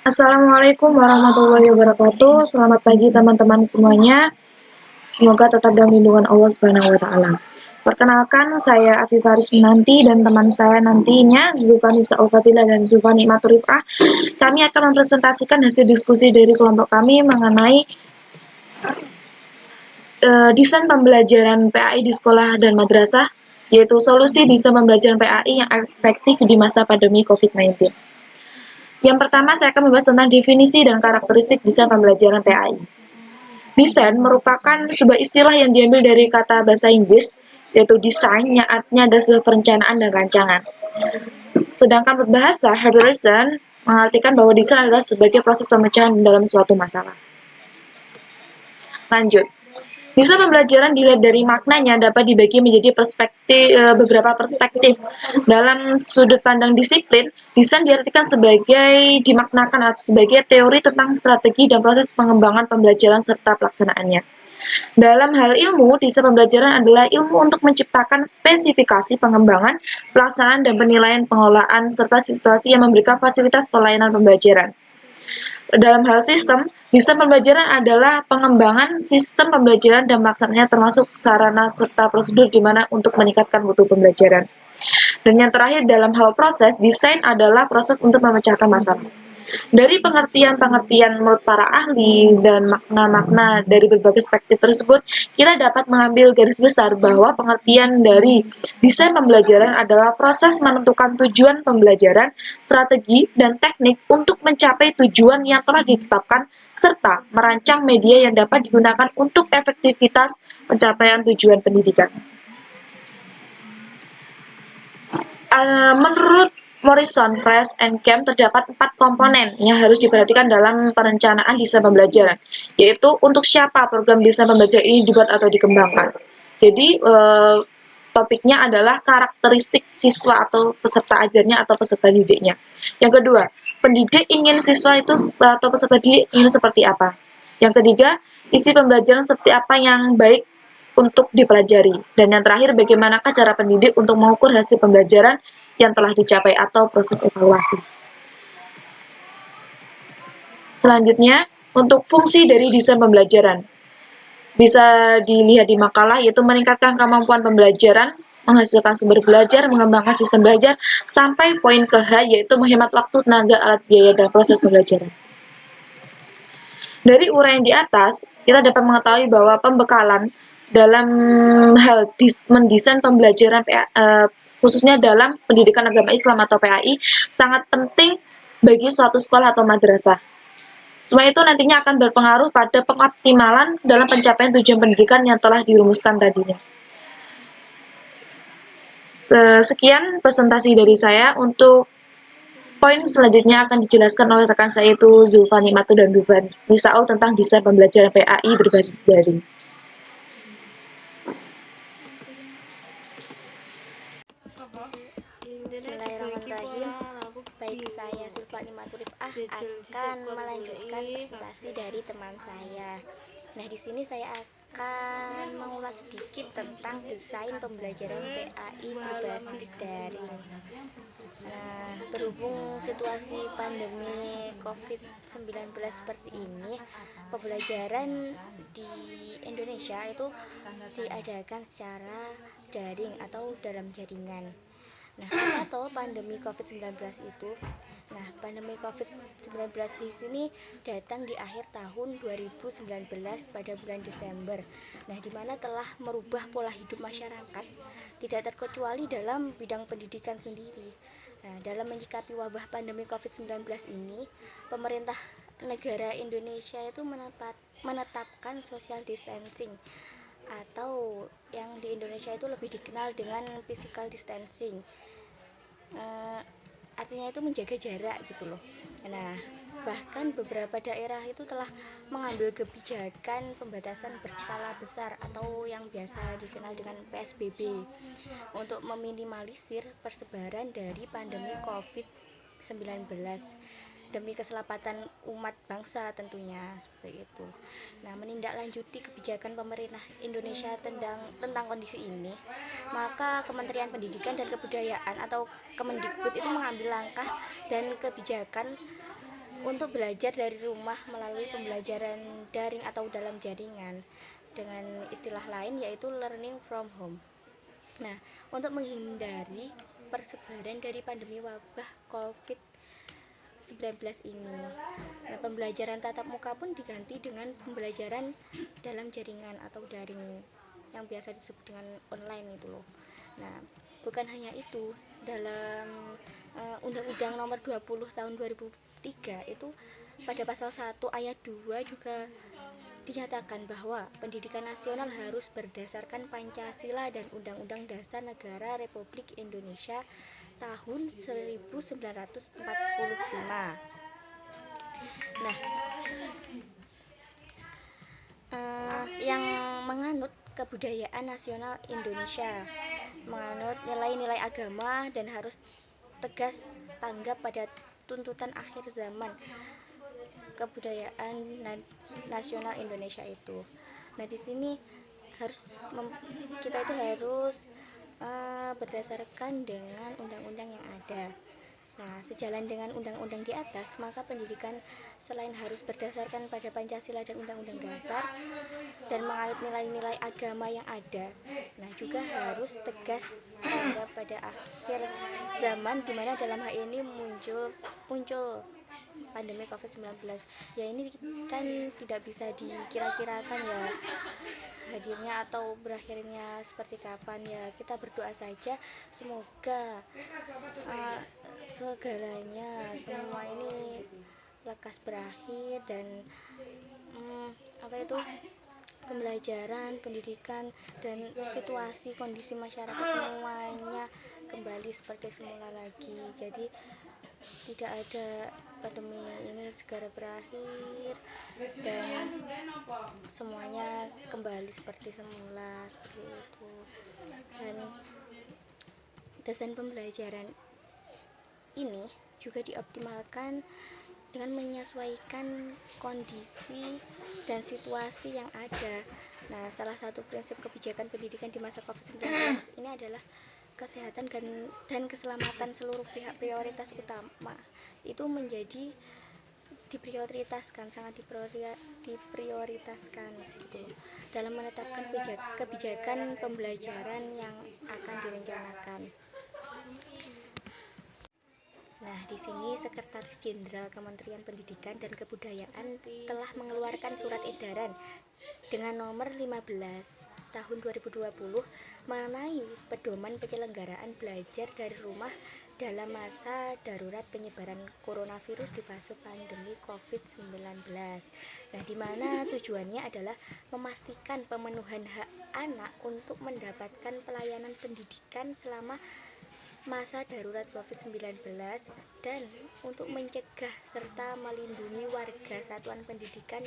Assalamualaikum warahmatullahi wabarakatuh. Selamat pagi teman-teman semuanya. Semoga tetap dalam lindungan Allah Subhanahu wa taala. Perkenalkan, saya Afifah Risminanti dan teman saya nantinya Zufani Sa'ufatila dan Zufani Maturifah. Kami akan mempresentasikan hasil diskusi dari kelompok kami mengenai desain pembelajaran PAI di sekolah dan madrasah, yaitu solusi desain pembelajaran PAI yang efektif di masa pandemi COVID-19. Yang pertama, saya akan membahas tentang definisi dan karakteristik desain pembelajaran PAI. Desain merupakan sebuah istilah yang diambil dari kata bahasa Inggris, yaitu design, yang artinya adalah sebuah perencanaan dan rancangan. Sedangkan berbahasa Henderson mengartikan bahwa desain adalah sebagai proses pemecahan dalam suatu masalah. Lanjut. Desain pembelajaran dilihat dari maknanya dapat dibagi menjadi beberapa perspektif. Dalam sudut pandang disiplin, desain diartikan dimaknakan sebagai teori tentang strategi dan proses pengembangan pembelajaran serta pelaksanaannya. Dalam hal ilmu, desain pembelajaran adalah ilmu untuk menciptakan spesifikasi pengembangan, pelaksanaan, dan penilaian pengelolaan serta situasi yang memberikan fasilitas pelayanan pembelajaran. Dalam hal sistem, desain pembelajaran adalah pengembangan sistem pembelajaran dan pelaksanaannya termasuk sarana serta prosedur di mana untuk meningkatkan mutu pembelajaran. Dan yang terakhir dalam hal proses, desain adalah proses untuk memecahkan masalah. Dari pengertian-pengertian menurut para ahli dan makna-makna dari berbagai perspektif tersebut, kita dapat mengambil garis besar bahwa pengertian dari desain pembelajaran adalah proses menentukan tujuan pembelajaran, strategi, dan teknik untuk mencapai tujuan yang telah ditetapkan, serta merancang media yang dapat digunakan untuk efektivitas pencapaian tujuan pendidikan. Menurut Morrison, Press, and Camp terdapat 4 komponen yang harus diperhatikan dalam perencanaan desain pembelajaran, yaitu untuk siapa program desain pembelajaran ini dibuat atau dikembangkan. Jadi, topiknya adalah karakteristik siswa atau peserta ajarnya atau peserta didiknya. Yang kedua, pendidik ingin siswa itu atau peserta didik ingin seperti apa. Yang ketiga, isi pembelajaran seperti apa yang baik untuk dipelajari. Dan yang terakhir, bagaimanakah cara pendidik untuk mengukur hasil pembelajaran yang telah dicapai atau proses evaluasi. Selanjutnya, untuk fungsi dari desain pembelajaran. Bisa dilihat di makalah, yaitu meningkatkan kemampuan pembelajaran, menghasilkan sumber belajar, mengembangkan sistem belajar, sampai poin ke H, yaitu menghemat waktu, tenaga, alat, biaya, dan proses pembelajaran. Dari uraian di atas, kita dapat mengetahui bahwa pembekalan dalam hal mendesain pembelajaran khususnya dalam pendidikan agama Islam atau PAI sangat penting bagi suatu sekolah atau madrasah. Semua itu nantinya akan berpengaruh pada pengoptimalan dalam pencapaian tujuan pendidikan yang telah dirumuskan tadinya. Sekian presentasi dari saya. Untuk poin selanjutnya akan dijelaskan oleh rekan saya itu Zulfani Matu dan Dufan Nisa'u tentang desain pembelajaran PAI berbasis daring. Bismillahirrahmanirrahim. Baik, saya Zulfani Maturifah akan melanjutkan presentasi dari teman saya. Nah, di sini saya akan mengulas sedikit tentang desain pembelajaran PAI berbasis daring. Nah, berhubung situasi pandemi COVID-19 seperti ini, pembelajaran di Indonesia itu diadakan secara daring atau dalam jaringan. Nah, apa toh pandemi COVID-19 itu? Nah, pandemi COVID-19 di sini datang di akhir tahun 2019 pada bulan Desember. Nah, di mana telah merubah pola hidup masyarakat, tidak terkecuali dalam bidang pendidikan sendiri. Nah, dalam menyikapi wabah pandemi COVID-19 ini, pemerintah negara Indonesia itu menetapkan social distancing atau yang di Indonesia itu lebih dikenal dengan physical distancing. Artinya itu menjaga jarak gitu loh. Nah, bahkan beberapa daerah itu telah mengambil kebijakan pembatasan berskala besar atau yang biasa dikenal dengan PSBB untuk meminimalisir persebaran dari pandemi COVID-19 demi keselamatan umat bangsa tentunya, seperti itu. Nah, menindaklanjuti kebijakan pemerintah Indonesia tentang kondisi ini, maka Kementerian Pendidikan dan Kebudayaan atau Kemendikbud itu mengambil langkah dan kebijakan untuk belajar dari rumah melalui pembelajaran daring atau dalam jaringan, dengan istilah lain yaitu learning from home. Nah, untuk menghindari persebaran dari pandemi wabah COVID-19 ini, nah, pembelajaran tatap muka pun diganti dengan pembelajaran dalam jaringan atau daring yang biasa disebut dengan online itu loh. Nah, bukan hanya itu, dalam Undang-Undang Nomor 20 Tahun 2003 itu pada pasal 1 ayat 2 juga dinyatakan bahwa pendidikan nasional harus berdasarkan Pancasila dan Undang-Undang Dasar Negara Republik Indonesia tahun 1945. Nah, yang menganut kebudayaan nasional Indonesia, menganut nilai-nilai agama dan harus tegas tanggap pada tuntutan akhir zaman kebudayaan nasional Indonesia itu. Nah, di sini kita itu harus berdasarkan dengan undang-undang yang ada. Nah, sejalan dengan undang-undang di atas, maka pendidikan selain harus berdasarkan pada Pancasila dan Undang-Undang Dasar dan menganut nilai-nilai agama yang ada, nah juga harus tegas tanggap pada akhir zaman, di mana dalam hal ini muncul pandemi COVID-19. Ya, ini kan tidak bisa dikira-kirakan ya hadirnya atau berakhirnya seperti kapan. Ya, kita berdoa saja semoga segalanya semua ini lekas berakhir dan pembelajaran, pendidikan dan situasi kondisi masyarakat semuanya kembali seperti semula lagi. Jadi tidak ada pandemi ini segera berakhir dan semuanya kembali seperti semula, seperti itu. Dan desain pembelajaran ini juga dioptimalkan dengan menyesuaikan kondisi dan situasi yang ada. Nah, salah satu prinsip kebijakan pendidikan di masa COVID-19 ini adalah kesehatan dan keselamatan seluruh pihak prioritas utama. Itu menjadi sangat diprioritaskan gitu, dalam menetapkan kebijakan pembelajaran yang akan direncanakan. Nah, di sini Sekretaris Jenderal Kementerian Pendidikan dan Kebudayaan telah mengeluarkan surat edaran dengan nomor 15 tahun 2020 mengenai pedoman penyelenggaraan belajar dari rumah dalam masa darurat penyebaran coronavirus di fase pandemi COVID-19. Nah, di mana tujuannya adalah memastikan pemenuhan hak anak untuk mendapatkan pelayanan pendidikan selama masa darurat COVID-19 dan untuk mencegah serta melindungi warga satuan pendidikan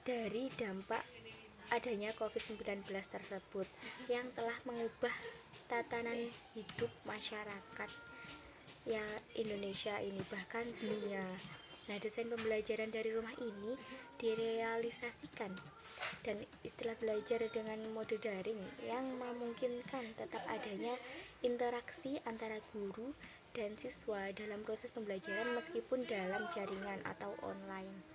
dari dampak adanya COVID-19 tersebut yang telah mengubah tatanan hidup masyarakat ya Indonesia ini, bahkan dunia. Nah, desain pembelajaran dari rumah ini direalisasikan dan istilah belajar dengan mode daring yang memungkinkan tetap adanya interaksi antara guru dan siswa dalam proses pembelajaran meskipun dalam jaringan atau online.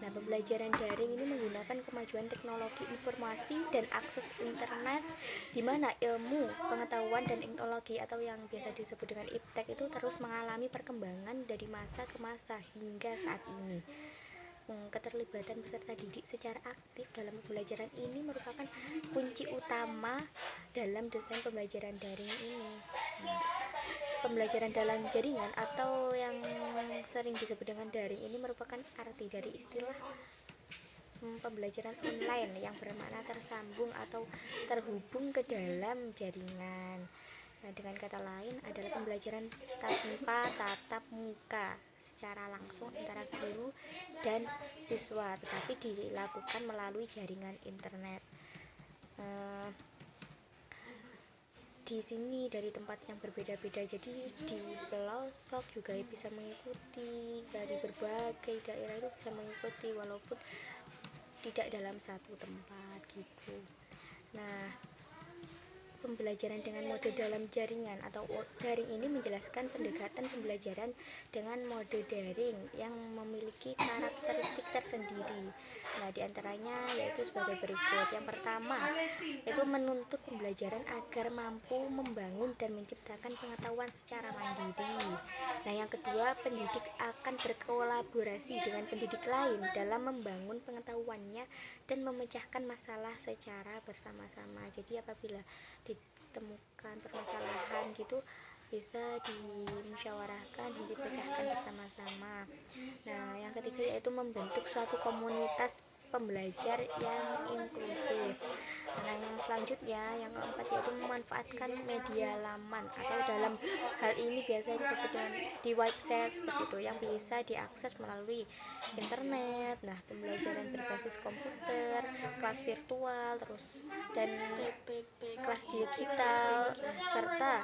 Nah, pembelajaran daring ini menggunakan kemajuan teknologi informasi dan akses internet, di mana ilmu, pengetahuan, dan teknologi atau yang biasa disebut dengan iptek itu terus mengalami perkembangan dari masa ke masa hingga saat ini. Keterlibatan peserta didik secara aktif dalam pembelajaran ini merupakan kunci utama dalam desain pembelajaran daring ini. Pembelajaran dalam jaringan atau yang sering disebut dengan daring ini merupakan arti dari istilah pembelajaran online yang bermakna tersambung atau terhubung ke dalam jaringan. Nah, dengan kata lain adalah pembelajaran tanpa tatap muka secara langsung antara guru dan siswa, tetapi dilakukan melalui jaringan internet. Di sini dari tempat yang berbeda-beda, jadi di pelosok juga bisa mengikuti, dari berbagai daerah itu bisa mengikuti walaupun tidak dalam satu tempat gitu. Nah, pembelajaran dengan mode dalam jaringan atau daring ini menjelaskan pendekatan pembelajaran dengan mode daring yang memiliki karakteristik tersendiri. Nah, diantaranya yaitu sebagai berikut. Yang pertama, yaitu menuntut pembelajaran agar mampu membangun dan menciptakan pengetahuan secara mandiri. Nah, yang kedua, pendidik akan berkolaborasi dengan pendidik lain dalam membangun pengetahuannya dan memecahkan masalah secara bersama-sama. Jadi apabila ditemukan permasalahan gitu bisa dimusyawarahkan dan dipecahkan bersama-sama. Nah, yang ketiga yaitu membentuk suatu komunitas pembelajar yang inklusif. Nah, yang selanjutnya yang keempat yaitu memanfaatkan media laman atau dalam hal ini biasa disebut dengan di website seperti itu yang bisa diakses melalui internet. Nah, pembelajaran berbasis komputer, kelas virtual, terus dan kelas digital serta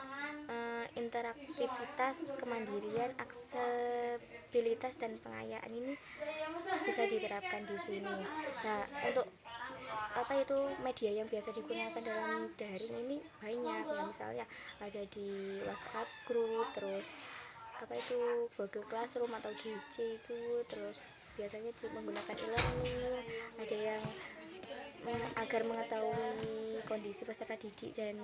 interaktivitas, kemandirian, aksesibilitas dan pengayaan ini bisa diterapkan di sini. Nah, untuk apa itu media yang biasa digunakan dalam daring ini banyak ya, misalnya ada di WhatsApp group, terus apa itu Google Classroom atau GC itu, terus biasanya menggunakan e-learning, ada yang agar mengetahui kondisi peserta didik dan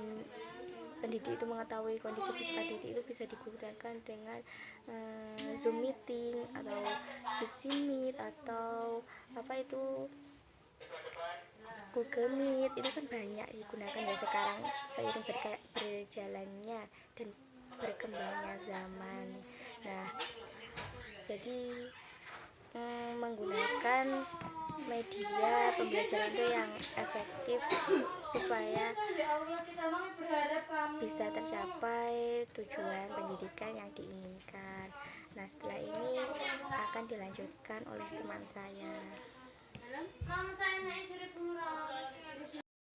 pendidik itu mengetahui kondisi peserta didik itu bisa digunakan dengan Zoom meeting atau Jitsi Meet atau apa itu Google Meet. Itu kan banyak digunakan ya sekarang seiring berjalannya dan berkembangnya zaman. Nah, jadi menggunakan media pembelajaran itu yang efektif supaya bisa tercapai tujuan pendidikan yang diinginkan. Nah, setelah ini akan dilanjutkan oleh teman saya.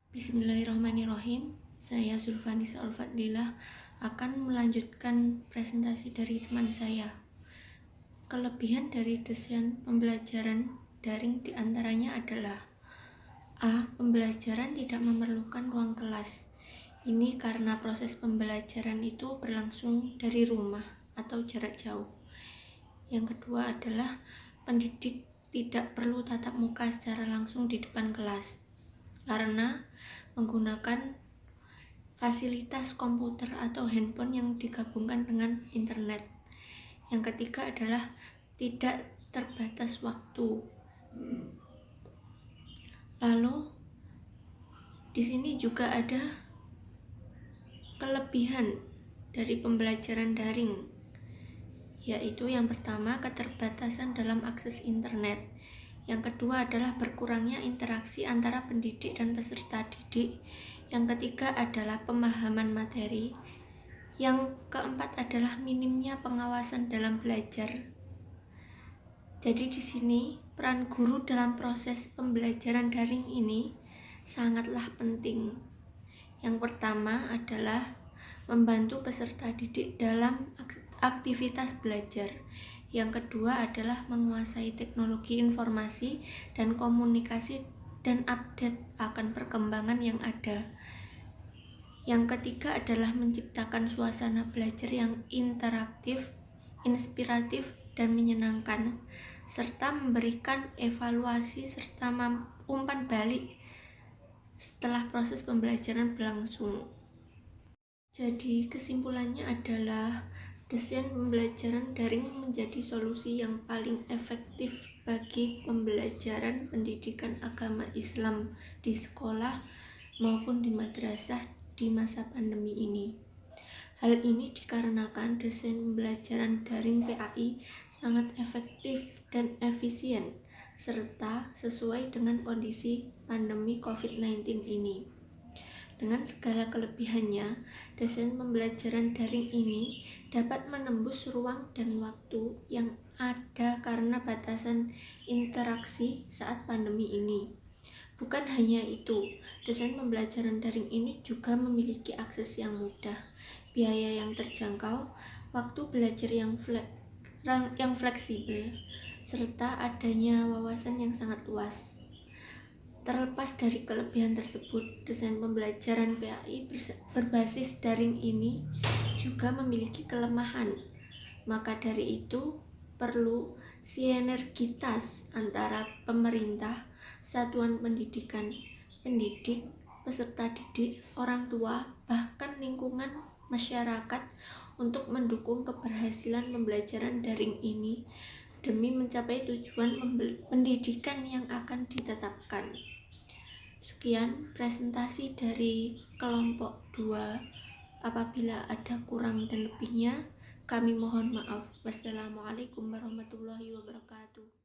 Bismillahirrahmanirrahim. Saya Zulfanisa Al-Fadlilah akan melanjutkan presentasi dari teman saya. Kelebihan dari desain pembelajaran daring diantaranya adalah A. Pembelajaran tidak memerlukan ruang kelas. Ini karena proses pembelajaran itu berlangsung dari rumah atau jarak jauh. Yang kedua adalah pendidik tidak perlu tatap muka secara langsung di depan kelas karena menggunakan fasilitas komputer atau handphone yang digabungkan dengan internet. Yang ketiga adalah tidak terbatas waktu. Lalu di sini juga ada kelebihan dari pembelajaran daring, yaitu yang pertama keterbatasan dalam akses internet. Yang kedua adalah berkurangnya interaksi antara pendidik dan peserta didik. Yang ketiga adalah pemahaman materi. Yang keempat adalah minimnya pengawasan dalam belajar. Jadi di sini peran guru dalam proses pembelajaran daring ini sangatlah penting. Yang pertama adalah membantu peserta didik dalam aktivitas belajar. Yang kedua adalah menguasai teknologi informasi dan komunikasi dan update akan perkembangan yang ada. Yang ketiga adalah menciptakan suasana belajar yang interaktif, inspiratif, dan menyenangkan, serta memberikan evaluasi serta umpan balik setelah proses pembelajaran berlangsung. Jadi kesimpulannya adalah desain pembelajaran daring menjadi solusi yang paling efektif bagi pembelajaran pendidikan agama Islam di sekolah maupun di madrasah di masa pandemi ini. Hal ini dikarenakan desain pembelajaran daring PAI sangat efektif dan efisien serta sesuai dengan kondisi pandemi COVID-19 ini. Dengan segala kelebihannya, desain pembelajaran daring ini dapat menembus ruang dan waktu yang ada karena batasan interaksi saat pandemi ini. Bukan hanya itu, desain pembelajaran daring ini juga memiliki akses yang mudah, biaya yang terjangkau, waktu belajar yang fleksibel, serta adanya wawasan yang sangat luas. Terlepas dari kelebihan tersebut, desain pembelajaran PAI berbasis daring ini juga memiliki kelemahan. Maka dari itu, perlu sinergitas antara pemerintah, satuan pendidikan, pendidik, peserta didik, orang tua, bahkan lingkungan masyarakat untuk mendukung keberhasilan pembelajaran daring ini demi mencapai tujuan pendidikan yang akan ditetapkan. Sekian presentasi dari kelompok 2. Apabila ada kurang dan lebihnya, kami mohon maaf. Wassalamualaikum warahmatullahi wabarakatuh.